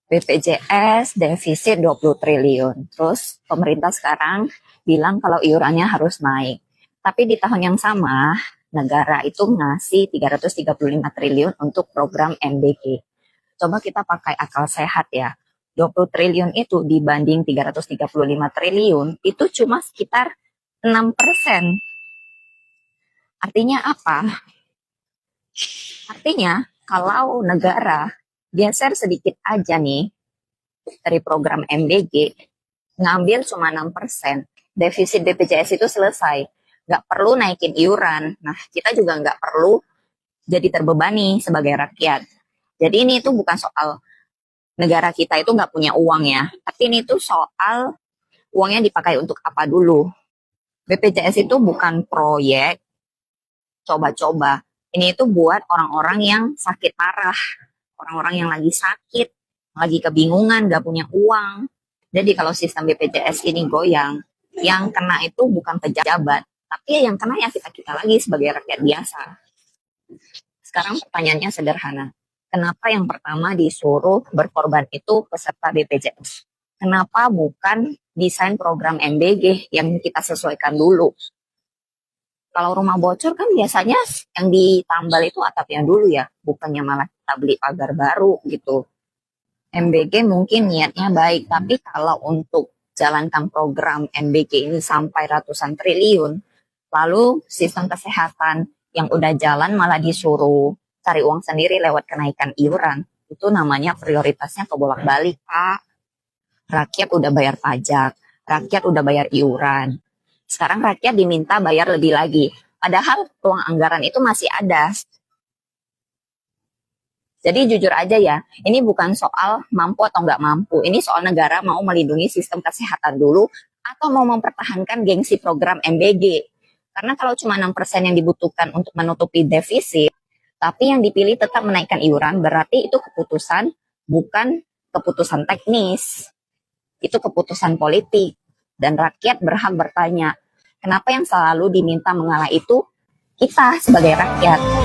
BPJS defisit 20 triliun. Terus pemerintah sekarang bilang kalau iurannya harus naik. Tapi di tahun yang sama, negara itu ngasih 335 triliun untuk program MBG. Coba kita pakai akal sehat ya. 20 triliun itu dibanding 335 triliun, itu cuma sekitar 6%. Artinya apa? Artinya kalau negara geser sedikit aja nih dari program MBG, ngambil cuma 6%, defisit BPJS itu selesai. Nggak perlu naikin iuran. Nah, kita juga nggak perlu jadi terbebani sebagai rakyat. Jadi ini tuh bukan soal negara kita itu nggak punya uang ya, tapi ini tuh soal uangnya dipakai untuk apa dulu. BPJS itu bukan proyek coba-coba. Ini itu buat orang-orang yang sakit parah, orang-orang yang lagi sakit, lagi kebingungan, gak punya uang. Jadi kalau sistem BPJS ini goyang, yang kena itu bukan pejabat, tapi yang kena ya kita-kita lagi sebagai rakyat biasa. Sekarang pertanyaannya sederhana. Kenapa yang pertama disuruh berkorban itu peserta BPJS? Kenapa bukan desain program MBG yang kita sesuaikan dulu? Kalau rumah bocor kan biasanya yang ditambal itu atapnya dulu ya, bukannya malah kita beli pagar baru gitu. MBG mungkin niatnya baik, tapi kalau untuk jalankan program MBG ini sampai ratusan triliun, lalu sistem kesehatan yang udah jalan malah disuruh cari uang sendiri lewat kenaikan iuran, itu namanya prioritasnya kebolak-balik, Pak. Rakyat udah bayar pajak, rakyat udah bayar iuran. Sekarang rakyat diminta bayar lebih lagi. Padahal ruang anggaran itu masih ada. Jadi jujur aja ya, ini bukan soal mampu atau nggak mampu. Ini soal negara mau melindungi sistem kesehatan dulu atau mau mempertahankan gengsi program MBG. Karena kalau cuma 6% yang dibutuhkan untuk menutupi defisit, tapi yang dipilih tetap menaikkan iuran, berarti itu keputusan bukan keputusan teknis. Itu keputusan politik. Dan rakyat berhak bertanya, kenapa yang selalu diminta mengalah itu kita sebagai rakyat?